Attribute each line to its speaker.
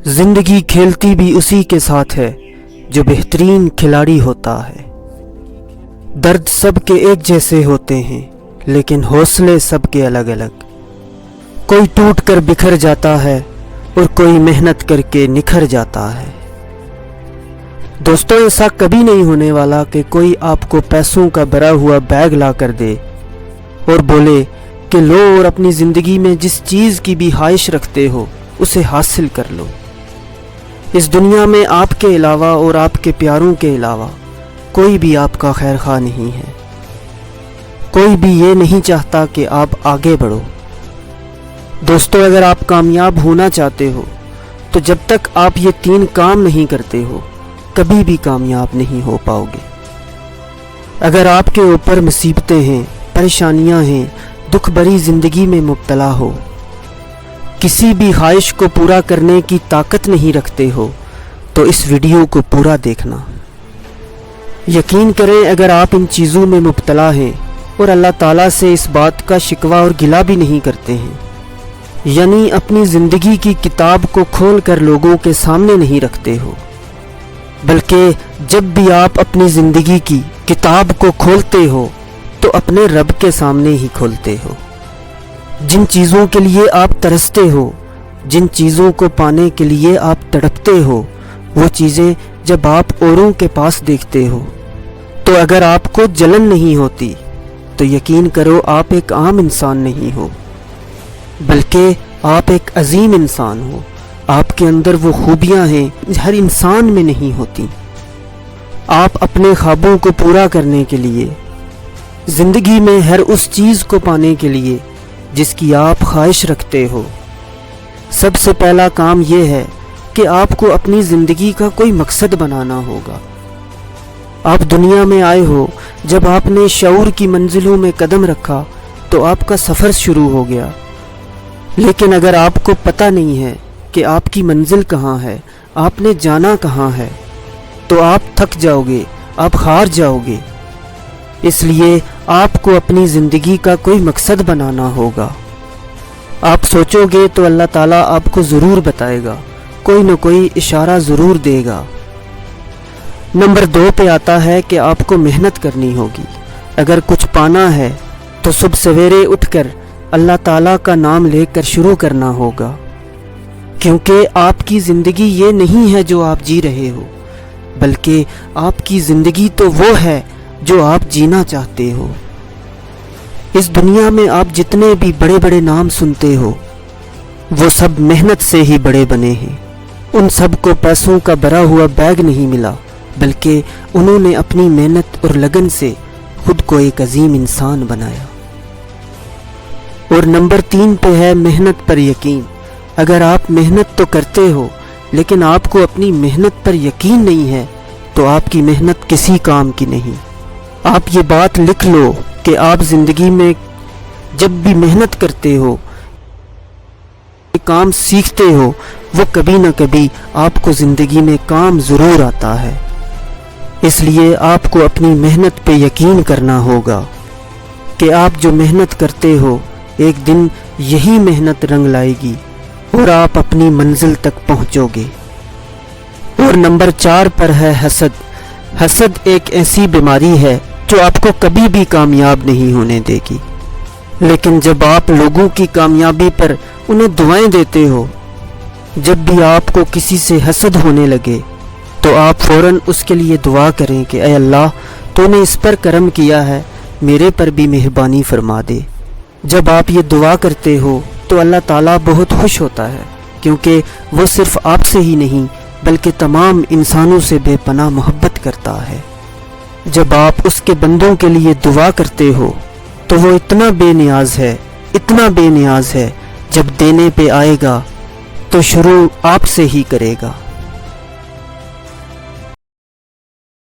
Speaker 1: जिंदगी खेलती भी उसी के साथ है जो बेहतरीन खिलाड़ी होता है। दर्द सबके एक जैसे होते हैं लेकिन हौसले सबके अलग अलग। कोई टूट कर बिखर जाता है और कोई मेहनत करके निखर जाता है। दोस्तों, ऐसा कभी नहीं होने वाला कि कोई आपको पैसों का भरा हुआ बैग ला कर दे और बोले कि लो और अपनी ज़िंदगी में जिस चीज़ की भी ख्वाहिश रखते हो उसे हासिल कर लो। इस दुनिया में आपके अलावा और आपके प्यारों के अलावा कोई भी आपका खैर खा नहीं है। कोई भी ये नहीं चाहता कि आप आगे बढ़ो। दोस्तों, अगर आप कामयाब होना चाहते हो तो जब तक आप ये 3 काम नहीं करते हो कभी भी कामयाब नहीं हो पाओगे। अगर आपके ऊपर मुसीबतें हैं, परेशानियां हैं, दुख भरी ज़िंदगी में मुब्तला हो, किसी भी ख्वाहिश को पूरा करने की ताकत नहीं रखते हो तो इस वीडियो को पूरा देखना। यकीन करें, अगर आप इन चीज़ों में मुब्तला हैं और अल्लाह ताला से इस बात का शिकवा और गिला भी नहीं करते हैं, यानी अपनी ज़िंदगी की किताब को खोल कर लोगों के सामने नहीं रखते हो, बल्कि जब भी आप अपनी ज़िंदगी की किताब को खोलते हो तो अपने रब के सामने ही खोलते हो। जिन चीज़ों के लिए आप तरसते हो, जिन चीज़ों को पाने के लिए आप तड़पते हो, वो चीज़ें जब आप औरों के पास देखते हो तो अगर आपको जलन नहीं होती तो यकीन करो आप एक आम इंसान नहीं हो, बल्कि आप एक अजीम इंसान हो। आपके अंदर वो खूबियाँ हैं हर इंसान में नहीं होती। आप अपने ख्वाबों को पूरा करने के लिए, ज़िंदगी में हर उस चीज़ को पाने के लिए जिसकी आप ख्वाहिश रखते हो, सबसे पहला काम ये है कि आपको अपनी ज़िंदगी का कोई मकसद बनाना होगा। आप दुनिया में आए हो, जब आपने शऊर की मंजिलों में कदम रखा तो आपका सफ़र शुरू हो गया। लेकिन अगर आपको पता नहीं है कि आपकी मंजिल कहाँ है, आपने जाना कहाँ है, तो आप थक जाओगे, आप हार जाओगे। इसलिए आपको अपनी ज़िंदगी का कोई मकसद बनाना होगा। आप सोचोगे तो अल्लाह ताला आपको ज़रूर बताएगा, कोई न कोई इशारा ज़रूर देगा। नंबर 2 पे आता है कि आपको मेहनत करनी होगी। अगर कुछ पाना है तो सुबह सवेरे उठकर अल्लाह ताला का नाम लेकर शुरू करना होगा, क्योंकि आपकी ज़िंदगी ये नहीं है जो आप जी रहे हो, बल्कि आपकी ज़िंदगी तो वो है जो आप जीना चाहते हो। इस दुनिया में आप जितने भी बड़े बड़े नाम सुनते हो वो सब मेहनत से ही बड़े बने हैं। उन सब को पैसों का भरा हुआ बैग नहीं मिला, बल्कि उन्होंने अपनी मेहनत और लगन से खुद को एक अजीम इंसान बनाया। और नंबर 3 पे है मेहनत पर यकीन। अगर आप मेहनत तो करते हो लेकिन आपको अपनी मेहनत पर यकीन नहीं है तो आपकी मेहनत किसी काम की नहीं। आप ये बात लिख लो कि आप ज़िंदगी में जब भी मेहनत करते हो, काम सीखते हो, वो कभी ना कभी आपको ज़िंदगी में काम ज़रूर आता है। इसलिए आपको अपनी मेहनत पे यकीन करना होगा कि आप जो मेहनत करते हो एक दिन यही मेहनत रंग लाएगी और आप अपनी मंजिल तक पहुंचोगे। और नंबर 4 पर है हसद। हसद एक ऐसी बीमारी है जो आपको कभी भी कामयाब नहीं होने देगी। लेकिन जब आप लोगों की कामयाबी पर उन्हें दुआएं देते हो, जब भी आपको किसी से हसद होने लगे तो आप फ़ौरन उसके लिए दुआ करें कि ऐ अल्लाह, तूने इस पर करम किया है, मेरे पर भी मेहरबानी फरमा दे। जब आप ये दुआ करते हो तो अल्लाह ताला बहुत खुश होता है, क्योंकि वो सिर्फ़ आपसे ही नहीं बल्कि तमाम इंसानों से बेपनाह मोहब्बत करता है। जब आप उसके बंदों के लिए दुआ करते हो तो वो इतना बेनियाज है, इतना बेनियाज है, जब देने पे आएगा तो शुरू आपसे ही करेगा।